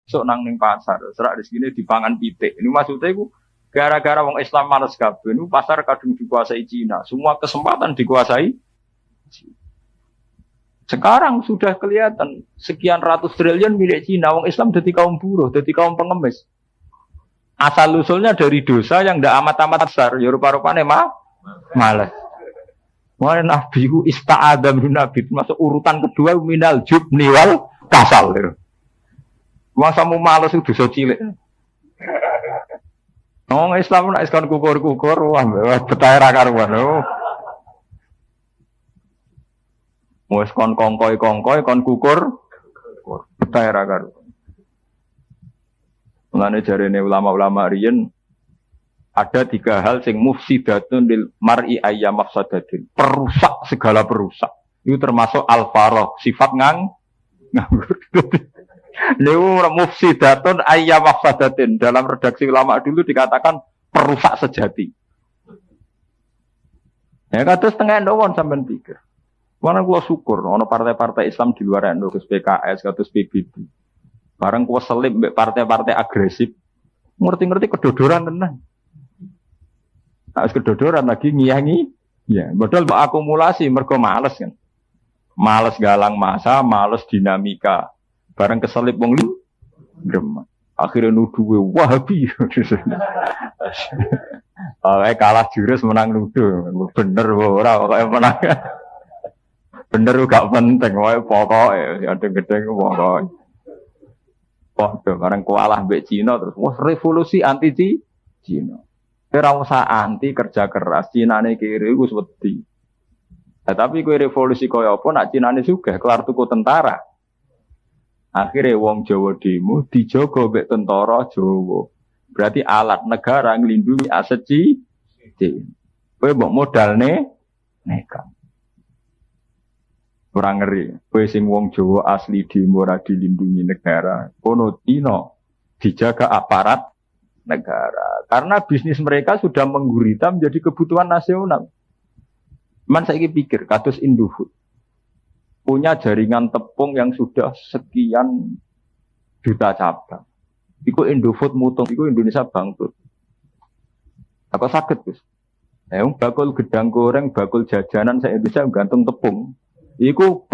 Sok nang ning pasar, serak rezekine dipangan pitik. Ini maksudnya iku gara-gara wong Islam males kabeh niku pasar kadung dikuasai Cina. Semua kesempatan dikuasai. Sekarang sudah kelihatan sekian ratus triliun milik Cina. Wong Islam jadi kaum buruh, jadi kaum pengemis. Asal usulnya dari dosa yang tidak amat-amat besar. Ya rupa-rupanya malas. Mulai Nabi ku ista'adam Nabi masuk urutan kedua minal jubni wal kasal. Masa mau malas itu dosa cilik. Wong Islam nak iskon kukur-kukur, wah betah ra karuan. Wes kon kongkoi kon kukur betah ra karo. Mulane jarene ulama-ulama riyen ada 3 hal sing mufsidatun lil mar'i ayyam mafsadatin. Perusak segala perusak. Itu termasuk al-farah, sifat nganggur. Niku mufsidatun ayyam mafsadatin. Dalam redaksi ulama dulu dikatakan perusak sejati. Ya kados tengah ndawon sampean pikir. Mana gua syukur, ono partai-partai Islam di luar NU, kados PKS, kados PBB. Bareng gua selip mbek partai-partai agresif, ngerti-ngerti kedodoran tenan. Nah, kedodoran lagi ngiyangi, ya, padahal mbok akumulasi mergo males kan. Males galang masa, males dinamika. Bareng keselip wong grem. Akhirnya nuduh Wahabi. Kalah jurus menang nuduh. Bener ora kok menang. Bener gak penting, wae pokoke gedeng-gedeng pokoke. Padha bareng kalah mbek Cina terus wah revolusi anti Cina. Ora usah anti kerja keras, Cinane kiri wis wedi. Tapi kowe revolusi kaya apa nak Cinane sugih kelar tuku tentara. Akhirnya wong Jawa demo dijogo mbek tentara Jawa. Berarti alat negara nglindungi aset Cina. Kowe mbok modalne nekat. Kurang ngeri, kowe sing wong Jawa asli demo ora dilindungi negara, kono Cina dijaga aparat negara. Karena bisnis mereka sudah menggurita menjadi kebutuhan nasional. Man saiki pikir, kados Indofood punya jaringan tepung yang sudah sekian juta cabang. Iku Indofood mutung, iku Indonesia bangkrut. Apa sakit, Gus? Bakul gedang goreng, bakul jajanan saya Indonesia gantung tepung. Iku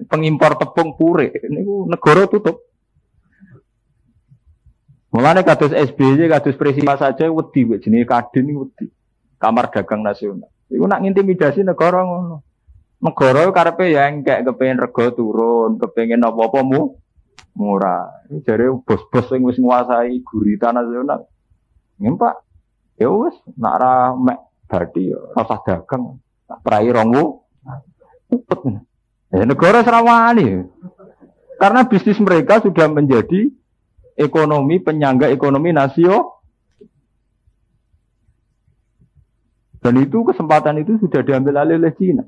pengimpor tepung pure. Niku negara tutup. Mulane kados SBY, kados Presiden saja wedi jenenge Kadin iki wedi. Kamar Dagang Nasional. Iku nak ngintimidasi negara ngono. Negara karepe ya engkek kepengin rega turun, kepengin apa-apa murah. Iki jare bos-bos sing wis nguasai gurita nasional. Nggih, Pak. Ya wis nak ra mek bathi ya rasa dagang. Tak prai rongmu. Negara serawani. Karena bisnis mereka sudah menjadi ekonomi penyangga ekonomi nasional. Dan itu kesempatan itu sudah diambil alih oleh Cina.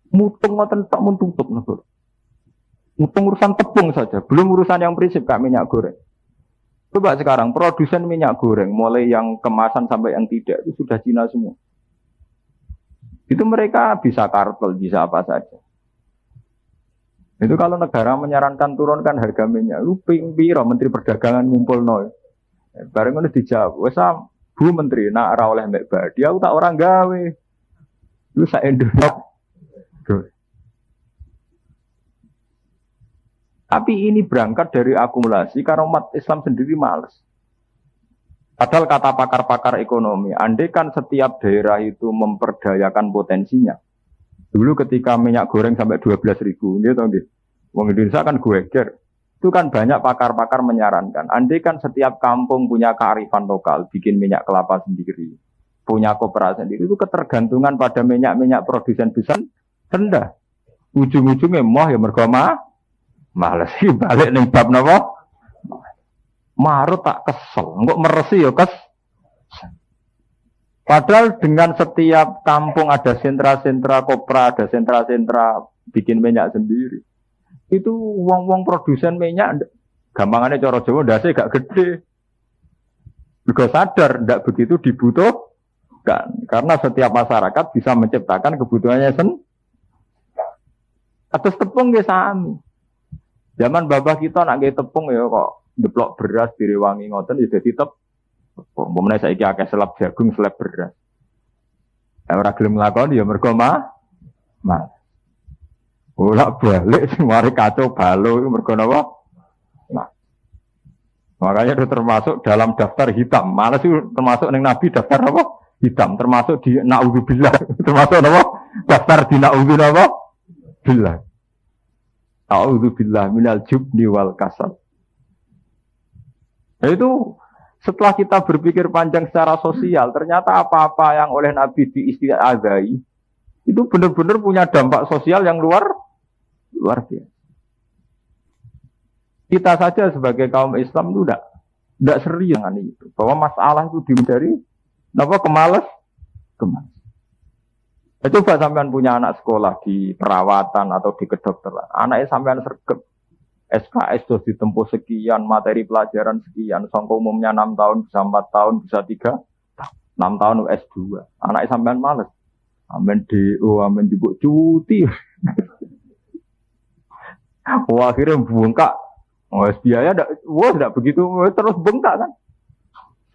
Mutung ngoten tak mun tutup negara. Mutung urusan tepung saja, belum urusan yang prinsip kayak minyak goreng. Coba sekarang produsen minyak goreng mulai yang kemasan sampai yang tidak itu sudah Cina semua. Itu mereka bisa kartel, bisa apa saja. Itu kalau negara menyarankan turunkan harga minyak, lu piro Menteri Perdagangan ngumpul nol. Bareng itu dijawab, wes Bu Menteri, nak ora oleh mbek badi, aku tak orang gawe. Lu sak Indonesia. Tapi ini berangkat dari akumulasi karena umat Islam sendiri malas. Padahal kata pakar-pakar ekonomi, andai kan setiap daerah itu memperdayakan potensinya. Dulu ketika minyak goreng sampai 12.000, dia tahu nggih. Wong Indonesia kan geger. Itu kan banyak pakar-pakar menyarankan, andai kan setiap kampung punya kearifan lokal, bikin minyak kelapa sendiri, punya koperasi sendiri, itu ketergantungan pada minyak-minyak produsen besar rendah. Ujung-ujungnya ya mergo males sih balik ning bab napa? Marut tak kesel, enggak meresi ya Padahal dengan setiap kampung ada sentra-sentra kopra, ada sentra-sentra bikin minyak sendiri. Itu wong-wong produsen minyak, gampangannya cara Jawa ndase gak gede. Juga sadar ndak begitu dibutuhkan, karena setiap masyarakat bisa menciptakan kebutuhannya sendiri. Atas tepung ya sami. Zaman babah kita nak nggih tepung ya kok deplok beras direwangi ngoten ya dadi tepung. Umpamane saiki akeh selap jagung, selap beras. Ora gelem nglakoni ya mergo mah. Bolak-balik mari kacau balau itu mergo napa? Nah. Makanya itu termasuk dalam daftar hitam. Malah sih termasuk ning Nabi daftar apa? Hitam, termasuk di naudzubillah. Termasuk apa? Daftar di naudzubillah. Billah. A'udzubillah minal jubni wal kasal. Itu setelah kita berpikir panjang secara sosial, ternyata apa-apa yang oleh Nabi diistiadai itu benar-benar punya dampak sosial yang luar biasa. Kita saja sebagai kaum Islam itu tidak serius dengan itu. Bahwa masalah itu dihindari, kemalas. Coba sampean punya anak sekolah di perawatan atau di kedokteran, anaknya sampean sergap SKS terus ditempuh sekian, materi pelajaran sekian, sangka umumnya 6 tahun, bisa 4 tahun, bisa 3 6 tahun S2. Anaknya sampean males. Amin DO, amin juga cuti. Wah, akhirnya bengkak. Biaya tidak begitu, terus bengkak kan.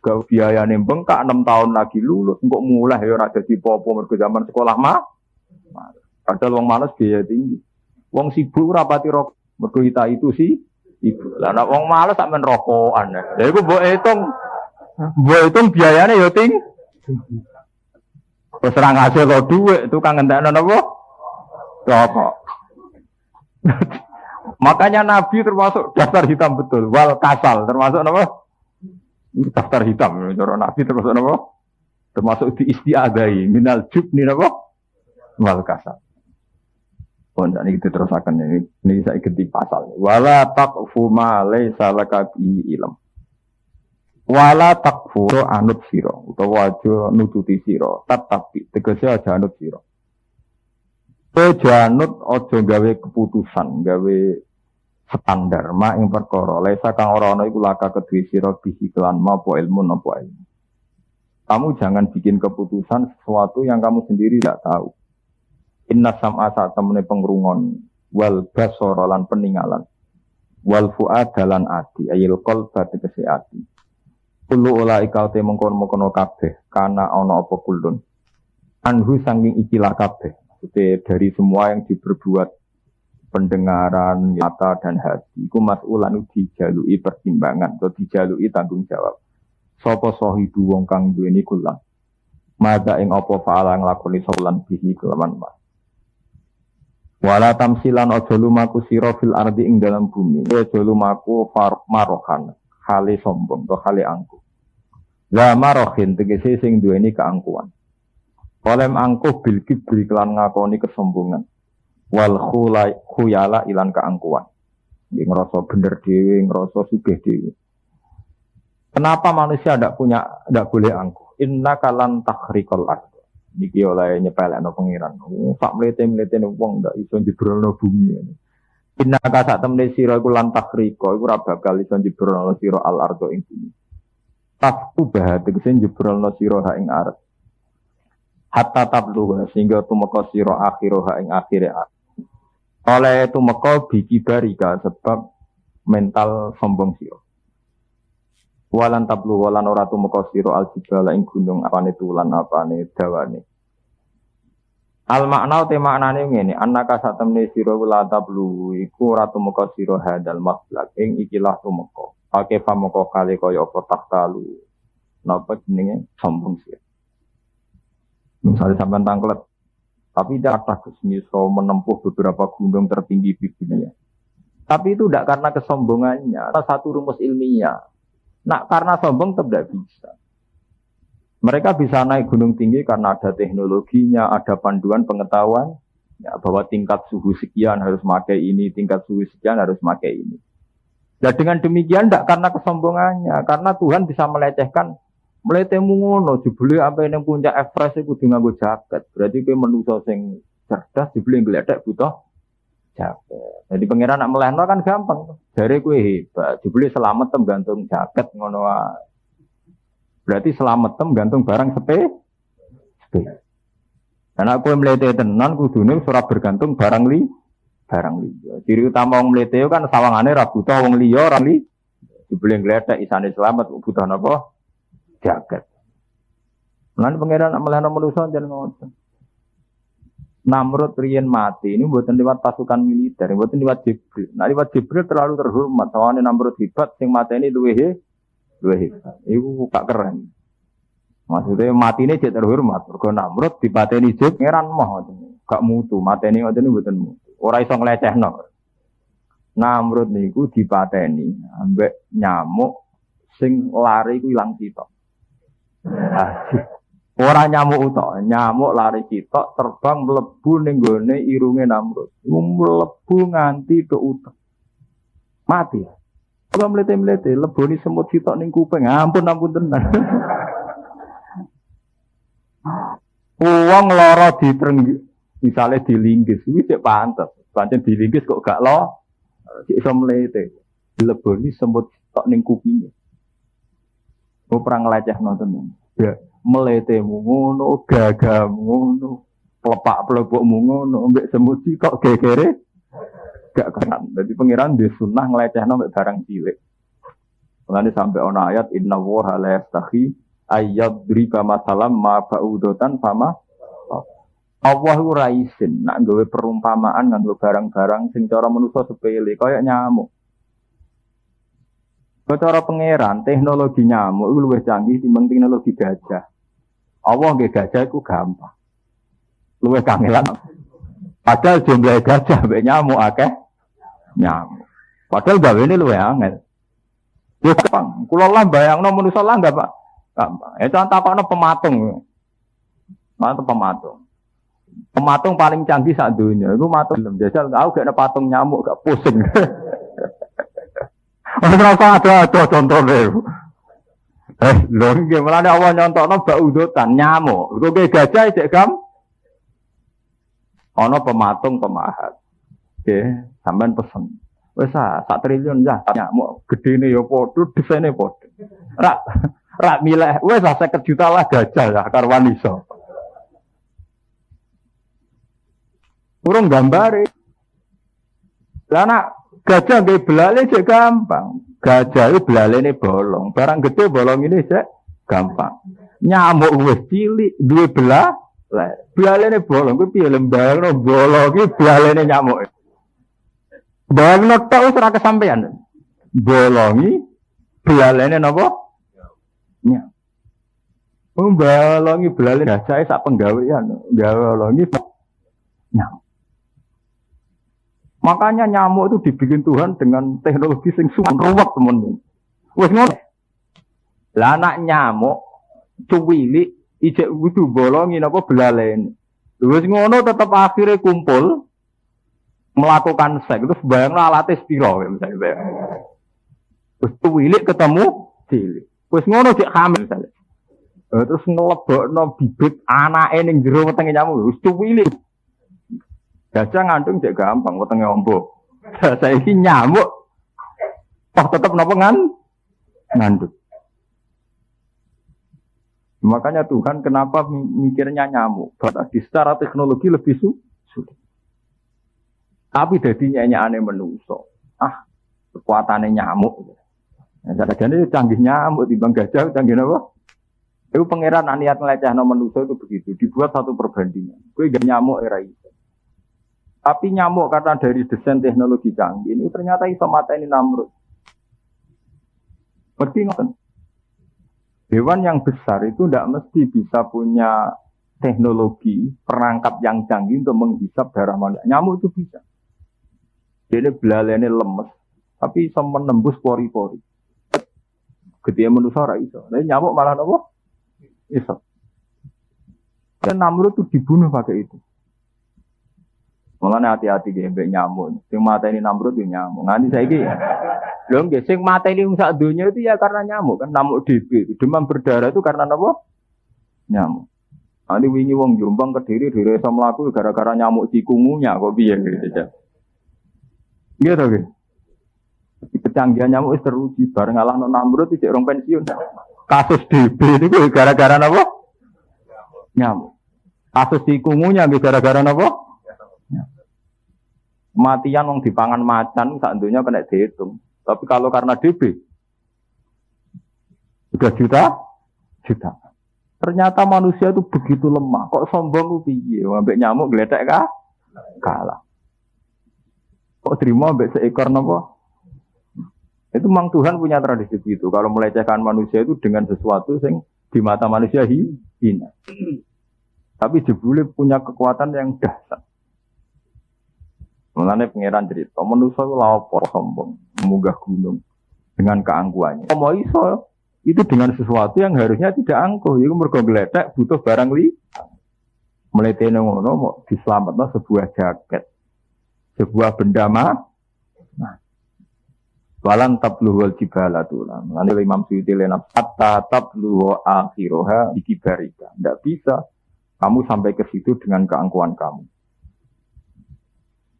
Gak biaya nih bengkak 6 tahun lagi lulus, kok mulai ya ada di popo mergo zaman sekolah mah. Padahal wong males biaya tinggi. Wong sibuk rapati rokok. Mergo kita itu sih ibu. Lah nek wong males sak men rokokan. Lha iku mbok hitung biayane ya tinggi. Terus ora ngasil kok dhuwit, tukang ngentekno napa? Rokok. Makanya Nabi termasuk daftar hitam betul, wal kasal termasuk napa? Daftar hitam cara Nabi termasuk napa? Termasuk diistiadai minal jubni napa? Wal kasal. Pondok ini kita terusakan ini saya ganti pasal. Wala taqfu ma laisa laka bi ilm. Wala taqfu anut sira utawa aja nututi sira, tetapi tegese aja anut sira. Aja anut aja gawe keputusan, gawe standar mak ing perkara laisa kang ora ana iku laka kedue sira bihi kelan apa ilmu napa ilmu. Kamu jangan bikin keputusan sesuatu yang kamu sendiri tidak tahu. Inna sam'a saat temene pengrungon wal basara lan peninggalan wal fu'ada lan ati ayil qalba tegese ati kullu ulaika te mengkon-mengkon kabeh kana ana apa kullun anhu sanging ikilah kabeh maksudnya dari semua yang diperbuat pendengaran mata dan hati iku mas'ulan dijalui pertimbangan atau dijalui tanggung jawab sapa sahibu wong kang duweni kulang mada ing apa faala nglakoni saulan bihi kelaman ma wala tamsilan aja lumaku sira fil ardi ing dalam bumi aja lumaku marohan hale sombong to hale angkuh la marohin tegese sing duweni keangkuhan oleh angkuh bil kibri kelan ngakoni kesombongan wal khuyala ilan keangkuhan iki ngrasa bener dhewe ngrasa sugih dhewe. Kenapa manusia tidak boleh angkuh? Inna kalan takhriqal ard. Niki oleh nyepelekno pengiran. Sak mlete-mlete wong ndak iso njebrolno bumi. Inna ka sak temne sira iku lan takhriqa iku ora bakal iso njebrolno sira al ardo ing bumi. Tafu bahate kese njebrolno sira ha ing arep. Hatta tablu sehingga tumeka sira akhiro ha ing akhire. Oleh tumeka bikibarika sebab mental sombong sira. Walan tablu walan ora tumeka sira aljibala ing gunung apane tulan apane dawane. Al makna te maknane ngene, annaka satemne sira la tablu iku ora tumeka sira hadal mablak ing ikilah tumeka. Ake pamoko kali kaya apa taktalu. Napa jenenge sombong sira. Misalnya sampean tangklet tapi tidak atas iso menempuh beberapa gunung tertinggi di dunia. Tapi itu tidak karena kesombongannya, salah satu rumus ilmiah. Nah, karena sombong tidak bisa. Mereka bisa naik gunung tinggi karena ada teknologinya, ada panduan pengetahuan, ya, bahwa tingkat suhu sekian harus pakai ini, tingkat suhu sekian harus pakai ini. Nah, dengan demikian tidak karena kesombongannya, karena Tuhan bisa melecehkan, meletemu ngono, jebule apa yang puncak Everest itu nganggo jaket. Berarti kowe manusa sing cerdas jebule ngledek butuh jaket. Jadi pangeran nak melehno kan gampang. Jare kowe hebat, jebule selamat tem gantung jaket ngono wae. Berarti selamat tem gantung barang sepe. Karena kowe mlete tenan kudune ora bergantung barang li. barang liya. Ciri utama wong mlete kan sawangane ra butuh wong liya, ora li dibeli gledek isane selamat butuh napa? Jagat. Lan pangeran melehna manusa jeneng ngoten. Namrud riyen mati ini mboten liwat pasukan militer, mboten liwat Jibril. Nah liwat Jibril terlalu terhormat. Sawane Namrud hebat sing mateni luwih hebat. Iku gak keren. Maksudnya matine jek terhormat. Mergo Namrud dipateni Jibril ngeran moh. Gak mutu, mateni ngoten mboten mutu. Ora iso nglecehno. Namrud niku dipateni ambek nyamuk sing lari ku ilang sitok. Ora nyamuk utok, nyamuk lari sitok terbang mlebu ning gone irunge Namrud. Mlebu nganti ke utek. Mati. Kalau mlete-mlete leboni semut sitok ning kuping. Ampun tenan. Wong lara ditrenggi, misale dilinggis, iki cek pantes. Pancen dilinggis kok gak lo, cek iso mlete. Leboni semut sitok ning kupinge. Perang lecehno tenan. Ya. Meletemu ngono, gagamu ngono, pelepak-pelepukmu ngono, mbek semut kok gegere gak kan. Dadi pangeran di sunah nglecehno mbek barang cilik. Mulane sampai ana ayat inna wa la yastahi ayyadrika masalam ma ba'udatan fama Allah ora isin nak gawe perumpamaan nganggo barang-barang sing cara manusa sepele kaya nyamuk. Cara pangeran teknologi nyamuk iku luwih canggih timbang teknologi gajah. Allah nggih gajah iku gampang. Luwih kangelan. Padahal jumlah gajah mbek nyamuk akeh nyamuk. Padahal gawene luwih angel. Yo gampang. Kula lah bayangno manusa lah enggak, Pak. Gampang. Itu takokno pematung. Mantep pematung. Pematung paling canggih sak donya iku matung jajal aku gak ana patung nyamuk gak pusing. Ora ada contone. Lho nggih mulane Allah nyontokno bak udutan nyamuk. Iku ge gajah cek gam. Ana pematung pemahat. Nggih, sampean pesen. Wis sak triliun ya nyamuk, gedene ya padha, desaine padha. Rak milih wis 50 juta lah gajah ya karwan iso. Urung gambare. Lah nak gajah nggih belale cek gampang. Gajah itu belalene bolong. Barang gede bolong ini cek gampang. Nyamuk wis cilik duwe belalene bolong kuwi piye lembangno bolong iki belalene nyamuk. Bolong tok wis ora kesampean. Bolongi belalene napa? Nyamuk. Bolongi belalene gajah sak penggawean. Bolongi nyamuk. Makanya nyamuk itu dibikin Tuhan dengan teknologi sing ruwet temen. Wis ngono. Lah anak nyamuk cuwilik ijek kudu bolongi napa belalene. Wis ngono tetep akhirnya kumpul melakukan seks terus bayangno alate spiro misalnya. Wis cuwilik ketemu cilik. Wis ngono cek hamil misalnya. Terus ngelebokno bibit anake ning jero wetenge nyamuk wis cuwilik. Gajah ngandung cek gampang, wetenge ombo. Saiki nyamuk toh tetep napa ngandung. Makanya Tuhan kenapa mikirnya nyamuk? Berarti secara teknologi lebih sulit. Tapi dadi nyanyiane menungso. Kekuatannya nyamuk. Nah, jadi canggih nyamuk timbang gajah canggih apa? Itu pangeran niat ngelecehno menungso itu begitu. Dibuat satu perbandingan. Kowe gak nyamuk era itu. Tapi nyamuk karena dari desain teknologi canggih ini ternyata iso mateni Namrud. Berarti ngoten. Hewan yang besar itu tidak mesti bisa punya teknologi perangkat yang canggih untuk menghisap darah manusia. Nyamuk itu bisa. Dia belalene lemes, tapi iso menembus pori-pori. Gede manusia ora iso. Tapi nyamuk malah apa? Iso. Dan Namrud itu dibunuh pakai itu. Mulane hati-hati nggih mbek nyamuk. Sing mateni Namrud yo nyamuk. Nganti saiki lho nggih sing mateni wong sak donya itu ya karena nyamuk kan nyamuk DB. Demam berdarah itu karena apa? Nyamuk. Nanti wingi wong Jombang Kediri iso mlaku gara-gara nyamuk cikungunya kok piye gitu aja. Nggih to nggih. Kecanggihan nyamuk wis teruji bareng ngalahno Namrud iki rong pensiun. Kasus DB niku gara-gara napa? Nyamuk. Kasus cikungunya nggih gara-gara napa? Kematian wong dipangan macan sak dunya kena dihitung. Tapi kalau karena DB sudah juta. Ternyata manusia itu begitu lemah. Kok sombong ku piye? Ambek nyamuk gledek kalah. Kok terima ambek seekor napa? Itu memang Tuhan punya tradisi itu. Kalau melecehkan manusia itu dengan sesuatu yang di mata manusia hina. Tapi jebule punya kekuatan yang dahsyat. Mulane pangeran cerita, manusia itu lapor sombong, munggah gunung dengan keangkuhannya. Mau iso itu dengan sesuatu yang harusnya tidak angkuh. Iku mergo gledek butuh barang mletene ngono mau dislametno sebuah jaket. Sebuah benda walan tabluhul jibala tulan. Lalu Imam Suyuti lenap hatta tabluhu akhiroha bikibarika. Tidak bisa kamu sampai ke situ dengan keangkuhan kamu.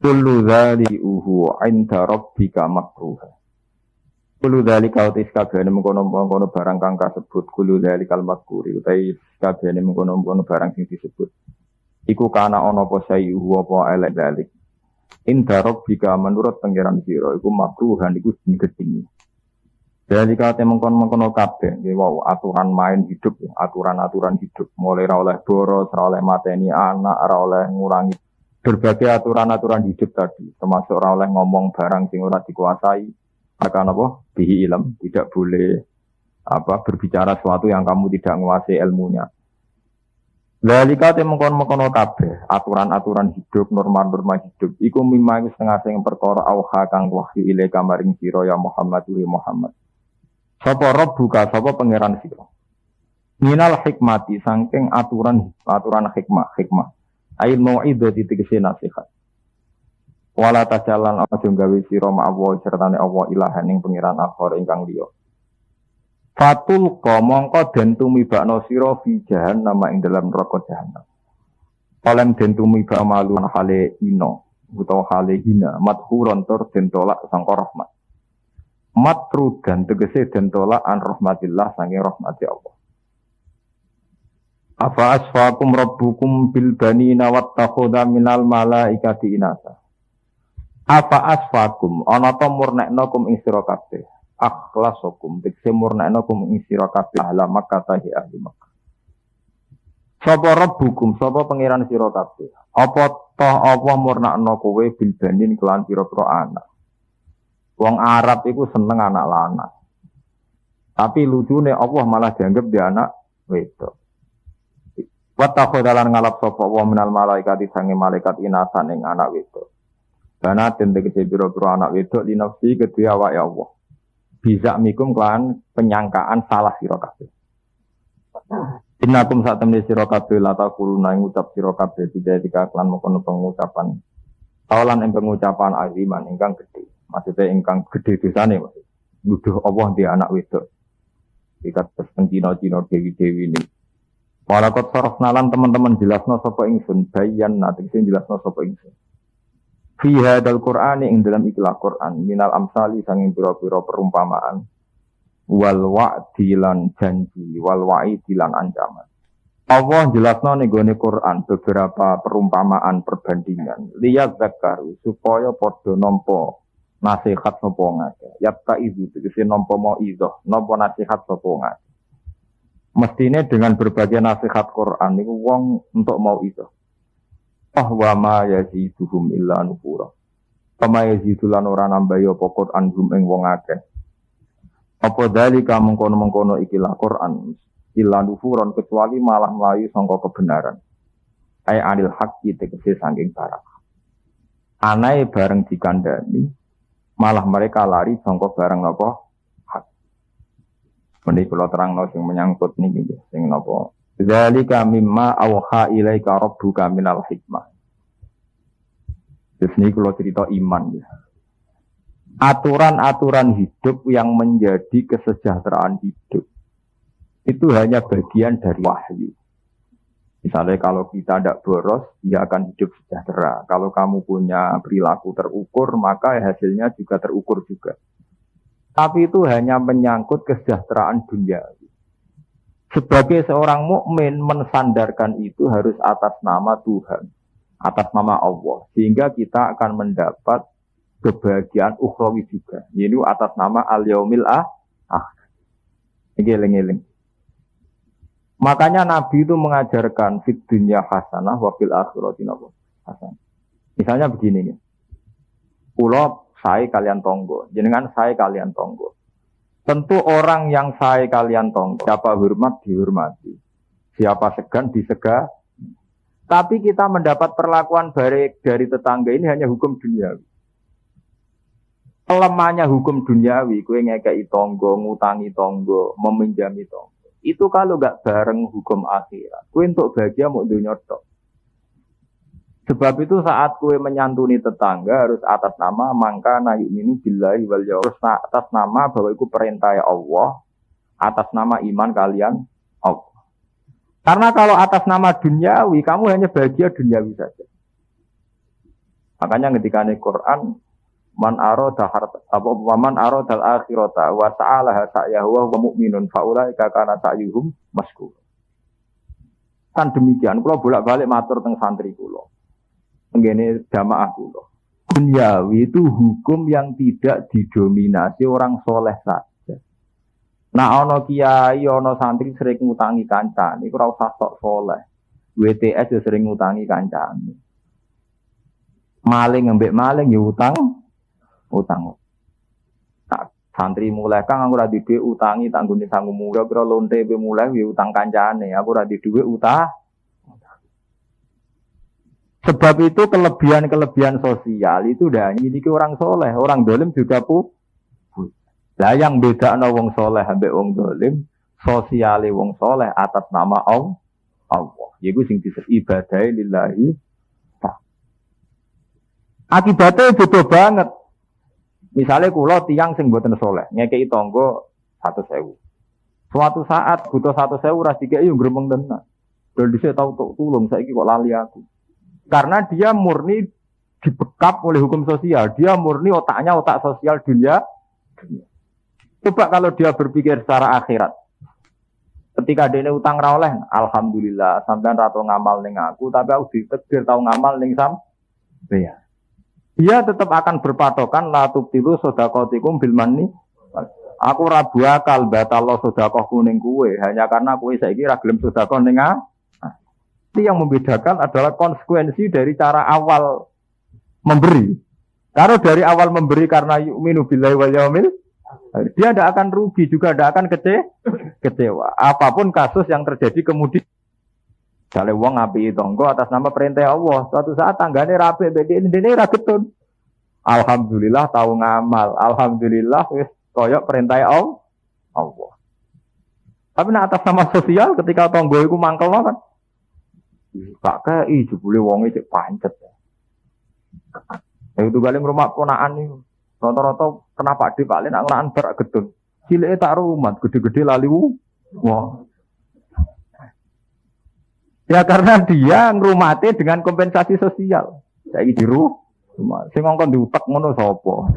Kullu dzalihi 'inda rabbika makruha. Kullu dzalika utis kabehane mengkono-mengkono barang kang kasebut kullu dzalikal makuri utai kabehane mengkono-mengkono barang sing disebut. Iku kana ana apa sayu apa elek dalik. Inda rabbika menurut pangeran sira iku makruhan iku gedhingi. Dzalika mengkono-mengkono kabeh wow aturan main hidup ya, aturan-aturan hidup mulai ra oleh boros, ra oleh mateni anak, ra oleh ngurangi berbagai aturan-aturan hidup tadi, termasuk ora oleh ngomong barang sing ora dikuasai, akan apa? Bihi ilm, tidak boleh berbicara sesuatu yang kamu tidak menguasai ilmunya. Lalika mengkono kabeh, aturan-aturan hidup, norma-norma hidup, iku mimma setengah sing perkara auha kang wahyu ilaika maring sira ya Muhammad wa Muhammad. Sapa rabbuka, sapa pangeran sira? Minal hikmati saking aturan hikmah. Ail mau'idhati tegese nasihat. Wala tajalan aja gawe sira ma'awa sertane Allah ilahan ing pangeran akhir ingkang liya. Fatul mongko den tumibakno sira fi jahannam ing dalam neraka jahannam. Olem den tumibak malu hale ino utawa hale hina madhuron tur den tolak sangka rahmat. Matrudan tegese den tolak an rahmatillah saking rahmati Allah. Afa asfakum rabbukum bil banina wattakhudha minal malaikati inasa. Afa asfakum ana ta murneknakum ing sira kabeh. Akhlasakum tegese murneknakum ing sira kabeh ahli Makkah ahli Makkah. Sapa rabbukum sapa pangeran sira kabeh. Apa toh apa murnekna kowe bil banin kelan pira-pira anak. Wong Arab iku seneng anak lanang. Tapi lucune Allah malah dianggap dia anak wedok. Watakhodalan ngalap sapa wa minal malaikati sange malaikat inasan ing anak wedok. Karena den tegese pira-pira anak wedok linafsi kedue awake Allah. Bisa mikum kelan penyangkaan salah sira kabeh. Innakum sak temne sira kabeh la taquluna ngucap sira kabeh tidak kelan mengkono pengucapan. Tawalan ing pengucapan aziman ingkang gedhe. Maksudnya ingkang gedhe dosane maksud. Nuduh Allah di anak wedok. Ikat teng Cina-Cina dewi-dewi ini. Malakot sorof nalan teman-teman jelasno sapa ingsun bayan nanti sing jelasno sapa ingsun. Fi hadzal Qur'ani ing dalam ikilah Qur'an minal amsali sanging pira-pira perumpamaan wal wa'di lan janji wal wa'idi lan ancaman. Allah jelasno ning gone Qur'an beberapa perumpamaan perbandingan liyat zakaru supaya padha nampa nasihat sapa ngake. Yatta izu tegese nampa mau izoh nampa nasihat sapa ngake. Mestinya dengan berbagai nasihat Quran itu wong untuk mau itu. Wa ma yaziduhum illa nufura. Kama yazidulan ora nambah ya pokok anhum ing wong akeh. Apa dalika mengkono-mengkono ikilah Quran illa nufuron kecuali malah melayu sangka kebenaran. Ai anil haqqi tegese saking barang. Anae bareng dikandani malah mereka lari sangka barang napa? Menika kula terangno sing menyangkut niki sing napa dzalika mimma awha ilaika rabbuka minal hikmah. Ini kula cerita iman ya. Aturan-aturan hidup yang menjadi kesejahteraan hidup itu hanya bagian dari wahyu. Misalnya kalau kita tidak boros, dia akan hidup sejahtera. Kalau kamu punya perilaku terukur, maka hasilnya juga terukur juga. Tapi itu hanya menyangkut kesejahteraan dunia. Sebagai seorang mukmin mensandarkan itu harus atas nama Tuhan, atas nama Allah, sehingga kita akan mendapat kebahagiaan ukhrawi juga, yaitu atas nama al-yaumil akhir. Eling-eling. Makanya Nabi itu mengajarkan fid dunya hasanah wa fil akhirati hasanah. Misalnya begini nih. Kula sae kalian tonggo, jenengan sae kalian tonggo. Tentu orang yang sae kalian tonggo, siapa hormat dihormati, siapa segan disegah. Tapi kita mendapat perlakuan baik dari tetangga ini hanya hukum duniawi. Lemahnya hukum duniawi, kue ngekei tonggo, ngutangi tonggo, meminjami tonggo. Itu kalau gak bareng hukum akhirat, kue untuk bahagia mau dunia tok. Sebab itu saat kue menyantuni tetangga harus atas nama mangka yu'minu billahi wal yaumil akhir, atas nama bahwa itu perintah Allah, atas nama iman kalian Allah. Karena kalau atas nama duniawi, kamu hanya bahagia duniawi saja. Makanya ketika di Quran, man arada al akhirata wa ta'ala sa'yahu wa mu'minun faulaika kana sa'yuhum maskur. Kan demikian, kula bolak-balik matur teng santri kula. Ngene jamaah kula. Duniawi itu hukum yang tidak didominasi orang soleh saja. Nah, ana kiai, ana santri sering ngutangi kancane, iku ora usah sok soleh. WTS ya sering ngutangi kancane. Maling ngembek maling ya utang. Nah, santri mulai kang aku ora di dhuwit utangi tak nggone sangu muga kira lonte pe mulai ya utang kancane, aku ora di dhuwit utang. Sebab itu kelebihan sosial itu udah dimiliki orang soleh, orang dolim juga Lah yang beda ana wong soleh ambek wong dolim, sosiale wong soleh atas nama Allah. Yaiku sing disebut ibadah lillahi. Akibatnya beda banget. Misalnya kula tiyang sing mboten soleh, ngekeki tangga 100.000. Suatu saat butuh 100.000 ora dikeki yo gremeng tenan. Dol dhisik tau tok tulung, saiki kok lali aku. Karena dia murni dibekap oleh hukum sosial. Dia murni otaknya otak sosial dunia. Coba kalau dia berpikir secara akhirat. Ketika dia utang ra oleh, alhamdulillah sampean ra tau ngamal ning aku, tapi aku ditakdir tau ngamal ning sampeyan. Dia tetap akan berpatokan la tubtilu sedaqatikum bil manni. Aku ra bakal batal sedekahku ning kowe hanya karena kowe saiki ra gelem sedekah ning Itu yang membedakan adalah konsekuensi dari cara awal memberi. Kalau dari awal memberi karena yu'minu billahi wal yaumil, dia tidak akan rugi juga, tidak akan kecewa. Apapun kasus yang terjadi kemudian. Misalnya wong ngapi tonggo atas nama perintah Allah, suatu saat tanggane rapi, ini raketun. Alhamdulillah tahu ngamal, alhamdulillah wis koyok perintah Allah. Tapi atas nama sosial ketika tonggo itu mangkel kan. Pak kei jebule wonge cek pancet. Itu kali rumah ponakan iki. Rata-rata kenapa Pak Lin angan berak gedun. Cileke tak rumat, gede-gede lali wah. Ya karena dia ngrumate dengan kompensasi sosial. Saiki diru rumah. Sing ngongkon diutek ngono sapa?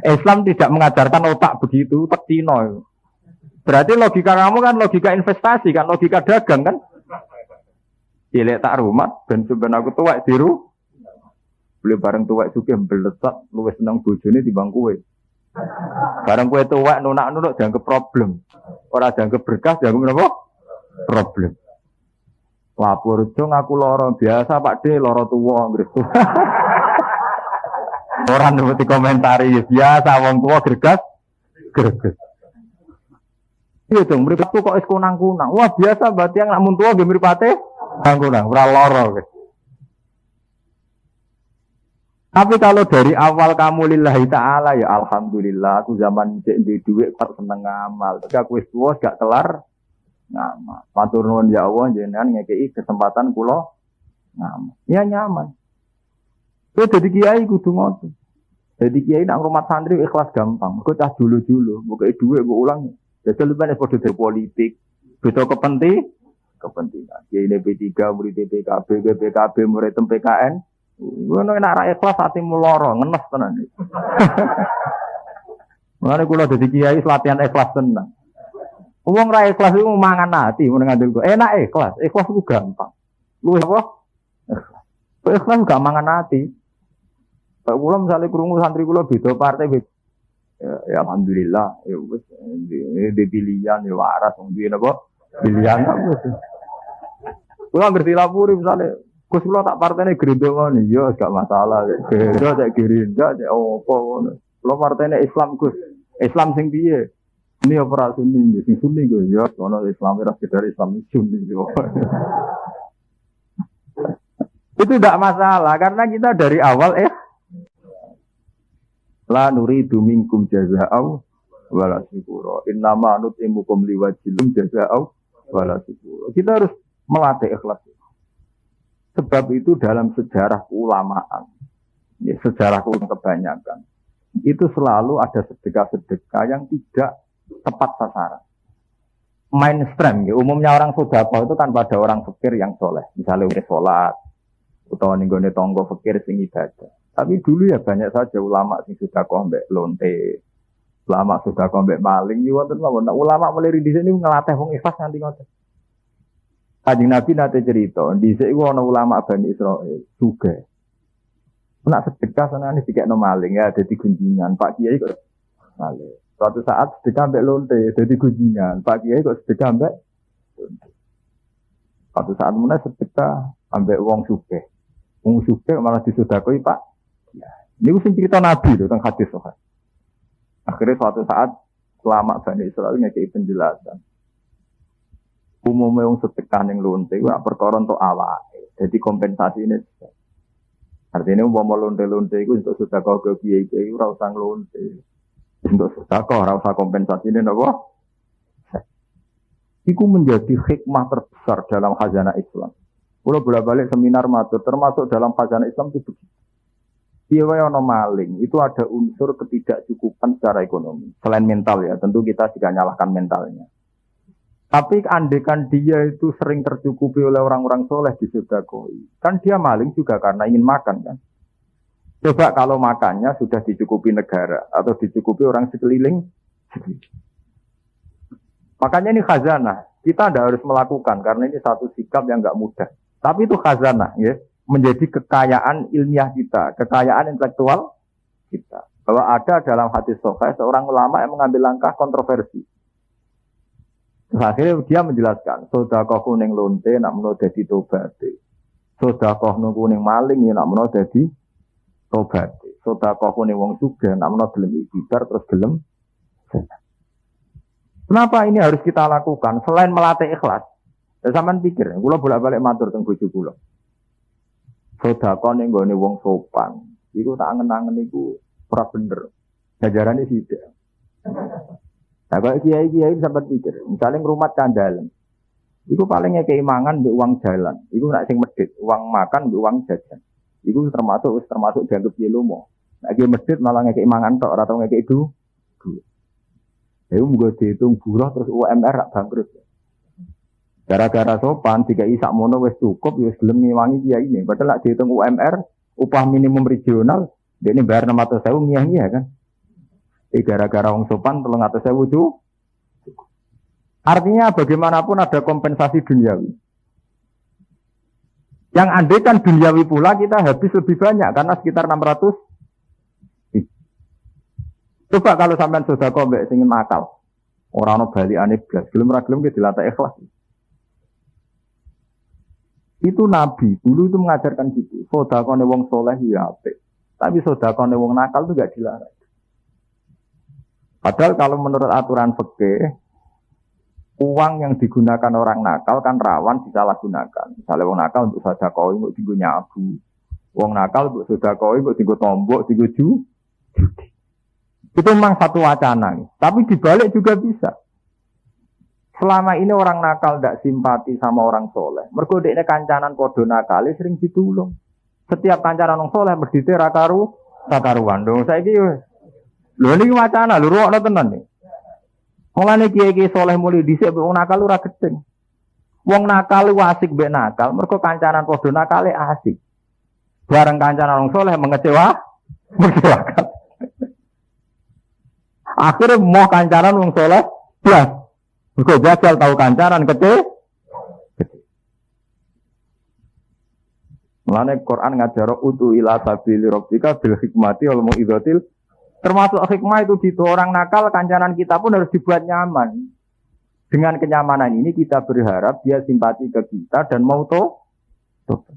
Islam tidak mengajarkan otak begitu, otak Cina. Berarti logika kamu kan logika investasi kan, logika dagang kan? Cilik tak rumat, ben sampeyan aku tuwek diru. Beli bareng tuwek sugih mbletak, luwih seneng bojone timbang kowe. Bareng kowe tuwek nunak-nunuk dianggap problem. Ora dianggap berkah, dianggap napa? Problem. Lapor dong aku lara biasa Pak De, lara tuwa nggres. Ora nuruti komentari biasa wong tuwa gregas. Iya dong, mripatku kok wis kunang-kunang. Wah, biasa berarti yang nak mun tuwa nggih mripate kunang, ora lara. Tapi kalau dari awal kamu lillahi ta'ala ya alhamdulillah aku zaman cek di duit kok seneng ngamal. Tapi aku wis tuwa gak kelar ngamal. Matur nuwun ya Allah jenengan ngekeki kesempatan kula ngamal. Ya nyaman. Kowe dadi kiai kudu ngoten. Dadi kiai nang rumah santri ikhlas gampang. Kok cah dulu-dulu, mbokake dhuwit kok ulang. Jadi lebih padha dari politik. Beda kepentingan. Kiai P3 murid PKB, PKB murid PKN. Ngono enak ra ikhlas atimu lara, ngenes tenan. Mare kula dadi kiai latihan ikhlas tenan. Wong ra ikhlas iku mangan ati mun ngandel kok. Enak ikhlas. Ikhlas iku gampang. Luwih apa? Ikhlas gak mangan ati. Pak kula misale krungu santri kula beda partai beda. Ya alhamdulillah ya wis di pilihan ya waras wong duwe napa pilihan wis. Kula ngerti lapuri misale Gus kula tak partene Gerindra ngono ya gak masalah. Gerindra cek Gerindra cek opo ngono. Kula partene Islam Gus. Islam sing piye? Ini apa Sunni, sing Sunni gue ya, ono Islam ora sekedar Islam Sunni. Itu tidak masalah karena kita dari awal la nuridu minkum jazaa'u wala syukura. Innama nut'imukum liwajhilum jazaa'u wala syukura. Kita harus melatih ikhlas. Sebab itu dalam sejarah keulamaan, ya, sejarah kebanyakan, itu selalu ada sedekah-sedekah yang tidak tepat sasaran. Mainstream, ya. Umumnya orang sedekah itu kan pada orang fakir yang soleh, misalnya udah sholat, atau ninggone tonggo fakir sing ibadah. Tapi dulu ya banyak saja ulama sing sedekah mbek lonte, ulama sedekah mbek maling, ya wonten mawon. Ulama mulai di sini ngelatih wong ikhlas nganti ngoten. Kanjeng Nabi nate cerita, dhisik iku ana ulama Bani Israil juga. Nak sedekah senane dikekno maling ya dadi gunjingan. Pak Kiai kok maling. Suatu saat sedekah mbek lonte dadi gunjingan. Pak Kiai kok sedekah mbek lonte. Suatu saat meneh sedekah ambek wong sugih. Wong sugih malah disodakoi Pak. Ya, niku sing cerita Nabi lho teng hadis sahih. Akhirnya suatu saat ulama Bani Israil ngekei penjelasan. Umumnya wong sedekah ning lonte kuwi perkara entuk awake. Jadi kompensasi ini. Artinya umpama lonte-lonte iku untuk sedekah ke kiai-kiai ora usah lonte. Untuk sedekah ora usah kompensasine napa? Iku menjadi hikmah terbesar dalam khazanah Islam. Kula bolak-balik seminar matur termasuk dalam khazanah Islam itu begitu. Piye wae ana maling, itu ada unsur ketidakcukupan secara ekonomi. Selain mental ya, tentu kita juga nyalahkan mentalnya. Tapi andekan dia itu sering tercukupi oleh orang-orang soleh di sedekah, kan dia maling juga karena ingin makan kan. Coba kalau makannya sudah dicukupi negara atau dicukupi orang sekeliling. Makanya ini khazanah. Kita tidak harus melakukan karena ini satu sikap yang enggak mudah. Tapi itu khazanah ya, menjadi kekayaan ilmiah kita, kekayaan intelektual kita. Bahwa ada dalam hadis sahih seorang ulama yang mengambil langkah kontroversi. Akhirnya dia menjelaskan, sedekah kuning lonte nak menawa dadi tobate. Sedekah kuning maling ya nak menawa dadi tobate. Sedekah kuning wong sugih nak menawa gelem ikhtiar terus gelem. Kenapa ini harus kita lakukan selain melatih ikhlas? Ya sampean pikir, kula bolak-balik matur teng bojo kula. Sedekah ning gone wong sopan, iku tak angen-angen iku ora bener. Jajarane sithik. Nah, kalau kiai-kiai sampai pikir, misalnya ngrumat candalan, itu paling ngekei mangan mbek uang jalan, itu nak sing medhit, uang makan mbek uang jajan, itu termasuk dianggap kiai lomo. Nak kiai medhit malah ngekei mangan tok, ora tau ngekei duit. Itu munggo dihitung buruh terus UMR rak bangkrut. Gara-gara sopan, dikai sak mono wis cukup, wis gelem ngewangi kiai ini. Padahal nak dihitung UMR, upah minimum regional, dia ini bayar 600.000 miyah-miyah kan. Gara-gara wong sopan 300.000 cukup. Artinya bagaimanapun ada kompensasi duniawi. Yang andai kan duniawi pula kita habis lebih banyak karena sekitar 600. Coba kalau sampean sedekah mbek sing nakal. Ora ono balikane blas, gelem ra gelem ki dilatih ikhlas. Itu Nabi dulu itu mengajarkan gitu. Sedekahne wong saleh ya apik. Tapi sedekahne wong nakal itu enggak dilarang. Padahal kalau menurut aturan fikih, uang yang digunakan orang nakal kan rawan disalahgunakan. Misalnya wong nakal untuk sedekah untuk dienggo nyabu. Wong nakal untuk sedekah untuk dienggo tombok, dienggo judi. Itu memang satu wacana. Tapi dibalik juga bisa. Selama ini orang nakal tidak simpati sama orang soleh. Mergo dekne kancanan podo nakal sering ditulung. Setiap kancanan orang soleh berdite ra karuan. Dong saiki lho niki wacana, lho ruwakno tenan nih. Mulane kiai-kiai saleh mulih dhisik wong nakal ora gedeng. Wong nakal ku asik mbek nakal, mergo kancanan padha nakale asik. Bareng kancanan wong saleh mengecewakan. Akhirnya mau kancanan wong saleh blas. Mergo jajal tahu kancanan kece. Mulane Quran ngajaro utu ila sabili rabbika bil hikmati wal mau'izatil. Termasuk hikmah itu gitu orang nakal kancanan kita pun harus dibuat nyaman. Dengan kenyamanan ini kita berharap dia simpati ke kita dan mau tobat.